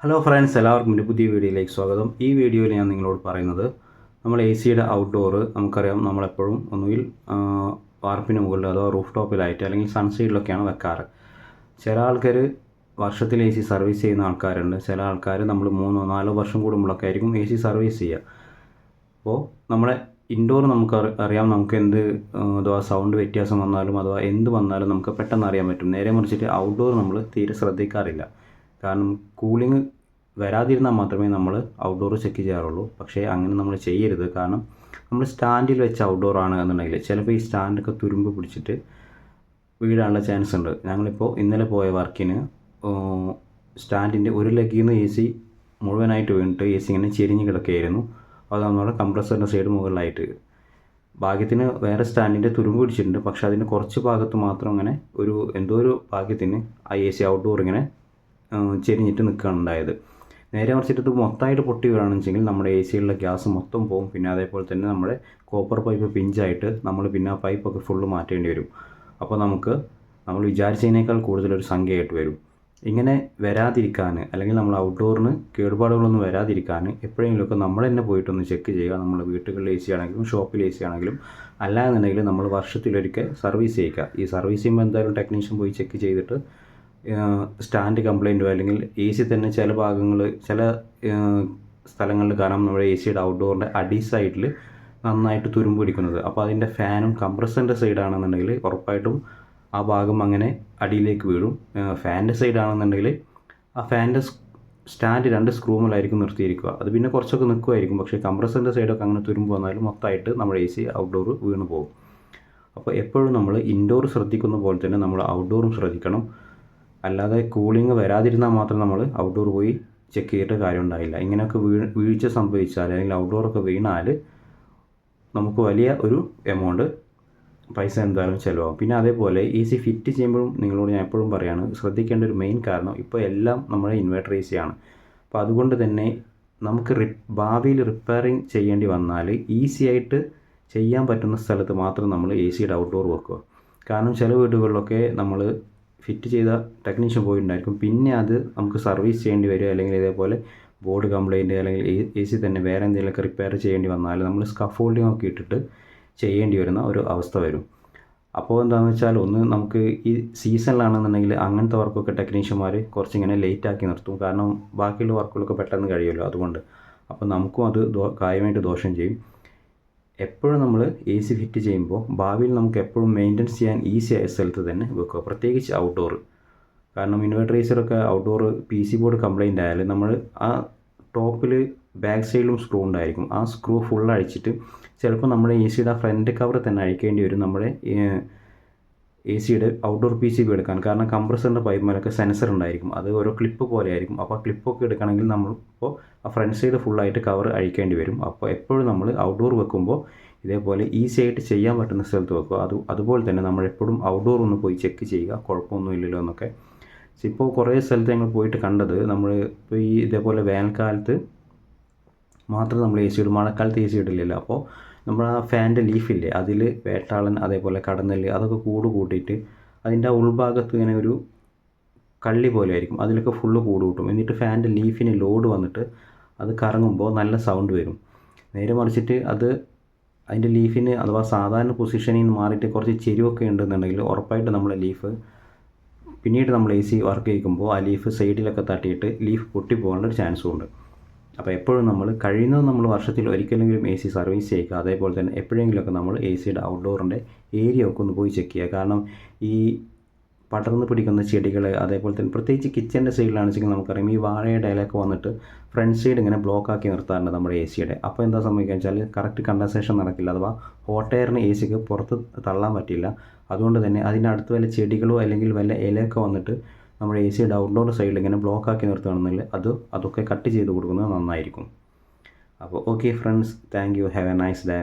Hello friends, എല്ലാവർക്കും ഒരു പുതിയ വീഡിയോയിലേക്ക് സ്വാഗതം. ഈ വീഡിയോയിൽ ഞാൻ നിങ്ങളോട് പറയുന്നത് നമ്മൾ എ സിയുടെ ഔട്ട്ഡോർ നമുക്കറിയാം, നമ്മളെപ്പോഴും ഒന്നുകിൽ വാർപ്പിന് മുകളിൽ അഥവാ റൂഫ് ടോപ്പിലായിട്ട് അല്ലെങ്കിൽ സൺസൈഡിലൊക്കെയാണ് വെക്കാറ്. ചില ആൾക്കാർ വർഷത്തിൽ എ സി സർവീസ് ചെയ്യുന്ന ആൾക്കാരുണ്ട്. ചില ആൾക്കാർ നമ്മൾ 3-4 വർഷം കൂടുമ്പോഴൊക്കെ ആയിരിക്കും എ സി സർവീസ് ചെയ്യുക. അപ്പോൾ നമ്മളെ ഇൻഡോർ നമുക്ക് അറിയാം, നമുക്ക് എന്ത് അഥവാ സൗണ്ട് വ്യത്യാസം വന്നാലും അഥവാ എന്ത് വന്നാലും നമുക്ക് പെട്ടെന്ന് അറിയാൻ പറ്റും. നേരെ മറിച്ചിട്ട് ഔട്ട്ഡോർ നമ്മൾ തീരെ ശ്രദ്ധിക്കാറില്ല. കാരണം കൂളിംഗ് വരാതിരുന്നാൽ മാത്രമേ നമ്മൾ ഔട്ട്ഡോർ ചെക്ക് ചെയ്യാറുള്ളൂ. പക്ഷേ അങ്ങനെ നമ്മൾ ചെയ്യരുത്. കാരണം നമ്മൾ സ്റ്റാൻഡിൽ വെച്ച ഔട്ട്ഡോർ ആണ് എന്നുണ്ടെങ്കിൽ ചിലപ്പോൾ ഈ സ്റ്റാൻഡൊക്കെ തുരുമ്പ് പിടിച്ചിട്ട് വീഴാനുള്ള ചാൻസ് ഉണ്ട്. ഞങ്ങളിപ്പോൾ ഇന്നലെ പോയ വർക്കിന് സ്റ്റാൻഡിൻ്റെ ഒരു ലെഗിൽ നിന്ന് എ സി മുഴുവനായിട്ട് വീണിട്ട് എ സി ഇങ്ങനെ ചെരിഞ്ഞ് കിടക്കുകയായിരുന്നു. അത് നമ്മുടെ കംപ്രസറിൻ്റെ സൈഡ് മുകളിലായിട്ട്. ഭാഗ്യത്തിന് വേറെ സ്റ്റാൻഡിൻ്റെ തുരുമ്പ് പിടിച്ചിട്ടുണ്ട്. പക്ഷേ അതിൻ്റെ കുറച്ച് ഭാഗത്ത് മാത്രം അങ്ങനെ എന്തോ ഒരു ഭാഗ്യത്തിന് ആ എ സി ഔട്ട്ഡോർ ഇങ്ങനെ ചെരിഞ്ഞിട്ട് നിൽക്കുകയാണ് ഉണ്ടായത്. നേരെ മറിച്ചിട്ട് ഇത് മൊത്തമായിട്ട് പൊട്ടി വീഴാണെന്ന് വെച്ചെങ്കിൽ നമ്മുടെ എ സിയിലുള്ള ഗ്യാസ് മൊത്തം പോകും. പിന്നെ അതേപോലെ തന്നെ നമ്മുടെ കോപ്പർ പൈപ്പ് പിഞ്ചായിട്ട് നമ്മൾ പിന്നെ ആ പൈപ്പൊക്കെ ഫുള്ള് മാറ്റേണ്ടി വരും. അപ്പോൾ നമ്മൾ വിചാരിച്ചതിനേക്കാൾ കൂടുതലൊരു സംഖ്യയായിട്ട് വരും. ഇങ്ങനെ വരാതിരിക്കാൻ അല്ലെങ്കിൽ നമ്മൾ ഔട്ട്ഡോറിന് കേടുപാടുകളൊന്നും വരാതിരിക്കാൻ എപ്പോഴെങ്കിലുമൊക്കെ നമ്മൾ തന്നെ പോയിട്ടൊന്ന് ചെക്ക് ചെയ്യുക. നമ്മൾ വീട്ടുകളിൽ എ സി ആണെങ്കിലും ഷോപ്പിൽ എ സി ആണെങ്കിലും അല്ലാന്നുണ്ടെങ്കിൽ നമ്മൾ വർഷത്തിലൊരിക്കൽ സർവീസ് ചെയ്യുക. ഈ സർവീസ് ചെയ്യുമ്പോൾ എന്തായാലും ടെക്നീഷ്യൻ പോയി ചെക്ക് ചെയ്തിട്ട് സ്റ്റാൻഡ് കംപ്ലൈൻറ്റോ അല്ലെങ്കിൽ എ സി തന്നെ ചില സ്ഥലങ്ങളിൽ കാരണം നമ്മുടെ എ സിയുടെ ഔട്ട്ഡോറിൻ്റെ അടി സൈഡിൽ നന്നായിട്ട് തുരുമ്പ് പിടിക്കുന്നത്. അപ്പോൾ അതിൻ്റെ ഫാനും കംപ്രസറിൻ്റെ സൈഡാണെന്നുണ്ടെങ്കിൽ ഉറപ്പായിട്ടും ആ ഭാഗം അങ്ങനെ അടിയിലേക്ക് വീഴും. ഫാനിൻ്റെ സൈഡാണെന്നുണ്ടെങ്കിൽ ആ ഫാനിൻ്റെ സ്റ്റാൻഡ് 2 സ്ക്രൂമിലായിരിക്കും നിർത്തിയിരിക്കുക. അത് പിന്നെ കുറച്ചൊക്കെ നിൽക്കുമായിരിക്കും. പക്ഷേ കംപ്രസറിൻ്റെ സൈഡൊക്കെ അങ്ങനെ തുരുമ്പ് വന്നാലും മൊത്തമായിട്ട് നമ്മുടെ എ സി ഔട്ട്ഡോർ വീണ് പോകും. അപ്പോൾ എപ്പോഴും നമ്മൾ ഇൻഡോർ ശ്രദ്ധിക്കുന്ന പോലെ തന്നെ നമ്മൾ ഔട്ട്ഡോറും ശ്രദ്ധിക്കണം. അല്ലാതെ കൂളിംഗ് വരാതിരുന്നാൽ മാത്രം നമ്മൾ ഔട്ട്ഡോർ പോയി ചെക്ക് ചെയ്തിട്ട് കാര്യം ഉണ്ടായില്ല. ഇങ്ങനെയൊക്കെ വീഴ്ച സംഭവിച്ചാൽ അല്ലെങ്കിൽ ഔട്ട്ഡോറൊക്കെ വീണാൽ നമുക്ക് വലിയ ഒരു എമൗണ്ട് പൈസ എന്തായാലും ചിലവാകും. പിന്നെ അതേപോലെ എ സി ഫിറ്റ് ചെയ്യുമ്പോഴും നിങ്ങളോട് ഞാൻ എപ്പോഴും പറയുകയാണ്, ശ്രദ്ധിക്കേണ്ട ഒരു മെയിൻ കാരണം ഇപ്പോൾ എല്ലാം നമ്മുടെ ഇൻവെർട്ടർ എ സി ആണ്. അപ്പോൾ അതുകൊണ്ട് തന്നെ നമുക്ക് ഭാവിയിൽ റിപ്പയറിങ് ചെയ്യേണ്ടി വന്നാൽ ഈസി ആയിട്ട് ചെയ്യാൻ പറ്റുന്ന സ്ഥലത്ത് മാത്രം നമ്മൾ എ സിയുടെ ഔട്ട്ഡോർ വെക്കുക. കാരണം ചില വീടുകളിലൊക്കെ നമ്മൾ ഫിറ്റ് ചെയ്ത ടെക്നീഷ്യൻ പോയിട്ടുണ്ടായിരിക്കും. പിന്നെ അത് നമുക്ക് സർവീസ് ചെയ്യേണ്ടി വരിക, അല്ലെങ്കിൽ ഇതേപോലെ ബോർഡ് കംപ്ലൈൻറ്റ് അല്ലെങ്കിൽ എ സി തന്നെ വേറെ എന്തെങ്കിലുമൊക്കെ റിപ്പയർ ചെയ്യേണ്ടി വന്നാൽ നമ്മൾ സ്കഫോൾഡിംഗ് ഒക്കെ ഇട്ടിട്ട് ചെയ്യേണ്ടി വരുന്ന ഒരു അവസ്ഥ വരും. അപ്പോൾ എന്താണെന്ന് വെച്ചാൽ നമുക്ക് ഈ സീസണിലാണെന്നുണ്ടെങ്കിൽ അങ്ങനത്തെ വർക്കൊക്കെ ടെക്നീഷ്യന്മാർ കുറച്ചിങ്ങനെ ലേറ്റാക്കി നിർത്തും. കാരണം ബാക്കിയുള്ള വർക്കുകളൊക്കെ പെട്ടെന്ന് കഴിയുമല്ലോ, അതുകൊണ്ട്. അപ്പോൾ നമുക്കും അത് കാര്യമായിട്ട് ദോഷം ചെയ്യും. എപ്പോഴും നമ്മൾ എ സി ഫിറ്റ് ചെയ്യുമ്പോൾ ഭാവിയിൽ നമുക്ക് എപ്പോഴും മെയിൻ്റെനൻസ് ചെയ്യാൻ ഈസി ആയ സ്ഥലത്ത് തന്നെ വെക്കുക, പ്രത്യേകിച്ച് ഔട്ട്ഡോർ. കാരണം ഇൻവെർട്ടർ എ സിയിലൊക്കെ outdoor P C board complaint ആയാൽ നമ്മൾ ആ ടോപ്പിൽ ബാക്ക് സൈഡിലും സ്ക്രൂ ഉണ്ടായിരിക്കും. ആ സ്ക്രൂ ഫുൾ അഴിച്ചിട്ട് ചിലപ്പോൾ നമ്മുടെ എ സിയുടെ ഫ്രണ്ട് കവർ തന്നെ അഴിക്കേണ്ടി വരും നമ്മുടെ എ സിയുടെ ഔട്ട്ഡോർ പി സി ബി എടുക്കാൻ. കാരണം കംപ്രസറിൻ്റെ പൈപ്പിലൊക്കെ സെൻസർ ഉണ്ടായിരിക്കും, അത് ഓരോ ക്ലിപ്പ് പോലെ ആയിരിക്കും. അപ്പോൾ ആ ക്ലിപ്പൊക്കെ എടുക്കണമെങ്കിൽ നമ്മളിപ്പോൾ ആ ഫ്രണ്ട് സൈഡ് ഫുള്ളായിട്ട് കവർ അഴിക്കേണ്ടി വരും. അപ്പോൾ എപ്പോഴും നമ്മൾ ഔട്ട്ഡോർ വെക്കുമ്പോൾ ഇതേപോലെ ഈസി ആയിട്ട് ചെയ്യാൻ പറ്റുന്ന സ്ഥലത്ത് വെക്കുക. അതുപോലെ തന്നെ നമ്മളെപ്പോഴും ഔട്ട്ഡോർ ഒന്ന് പോയി ചെക്ക് ചെയ്യുക, കുഴപ്പമൊന്നും ഇല്ലല്ലോ എന്നൊക്കെ. ഇപ്പോൾ കുറേ സ്ഥലത്ത് ഞങ്ങൾ പോയിട്ട് കണ്ടത്, നമ്മൾ ഇപ്പോൾ ഇതേപോലെ വേനൽക്കാലത്ത് മാത്രം നമ്മൾ എ സി ഇടും, മഴക്കാലത്ത് എ സി ഇടില്ലല്ലോ. അപ്പോൾ നമ്മൾ ആ ഫാനിൻ്റെ ലീഫില്ലേ, അതിൽ വേട്ടാളൻ അതേപോലെ കടന്നല് അതൊക്കെ കൂട്ടിയിട്ട് അതിൻ്റെ ആ ഉൾഭാഗത്ത് ഇങ്ങനെ ഒരു കള്ളി പോലെ ആയിരിക്കും, അതിലൊക്കെ ഫുള്ള് കൂട്ടും. എന്നിട്ട് ഫാനിൻ്റെ ലീഫിന് ലോഡ് വന്നിട്ട് അത് കറങ്ങുമ്പോൾ നല്ല സൗണ്ട് വരും. നേരെ മറിച്ചിട്ട് അതിൻ്റെ ലീഫിന് അഥവാ സാധാരണ പൊസിഷനിൽ നിന്ന് മാറിയിട്ട് കുറച്ച് ചെരിവൊക്കെ ഉണ്ടെന്നുണ്ടെങ്കിൽ ഉറപ്പായിട്ട് നമ്മളെ ലീഫ് പിന്നീട് നമ്മൾ എ സി വർക്ക് ചെയ്യിക്കുമ്പോൾ ആ ലീഫ് സൈഡിലൊക്കെ തട്ടിയിട്ട് ലീഫ് പൊട്ടിപ്പോകാനുള്ളൊരു ചാൻസും ഉണ്ട്. അപ്പോൾ എപ്പോഴും നമ്മൾ കഴിയുന്നത് നമ്മൾ വർഷത്തിൽ ഒരിക്കലെങ്കിലും എ സി സർവീസ് ചെയ്യുക. അതേപോലെ തന്നെ എപ്പോഴെങ്കിലുമൊക്കെ നമ്മൾ എ സിയുടെ ഔട്ട്ഡോറിൻ്റെ ഏരിയ ഒക്കെ ഒന്ന് പോയി ചെക്ക് ചെയ്യുക. കാരണം ഈ പടർന്ന് പിടിക്കുന്ന ചെടികൾ അതേപോലെ തന്നെ പ്രത്യേകിച്ച് കിച്ചൻ്റെ സൈഡിലാണെന്ന് വെച്ചെങ്കിൽ നമുക്കറിയാം ഈ വാഴയുടെ ഇലയൊക്കെ വന്നിട്ട് ഫ്രണ്ട് സൈഡ് ഇങ്ങനെ ബ്ലോക്ക് ആക്കി നിർത്താറുണ്ട് നമ്മുടെ എ സിയുടെ. അപ്പോൾ എന്താ സംഭവിക്കുക വെച്ചാൽ കറക്റ്റ് കണ്ടൻസേഷൻ നടക്കില്ല, അഥവാ ഹോട്ട് എയറിന് എ സിക്ക് പുറത്ത് തള്ളാൻ പറ്റില്ല. അതുകൊണ്ട് തന്നെ അതിനടുത്ത് വല്ല ചെടികളോ അല്ലെങ്കിൽ വല്ല ഇലയൊക്കെ വന്നിട്ട് നമ്മുടെ എ സിയുടെ ഔട്ട്ഡോർ സൈഡിൽ ഇങ്ങനെ ബ്ലോക്ക് ആക്കി നിർത്തുകയാണെന്നുണ്ടെങ്കിൽ അതൊക്കെ കട്ട് ചെയ്ത് കൊടുക്കുന്നത് നന്നായിരിക്കും. അപ്പോൾ okay friends, thank you, have A nice day.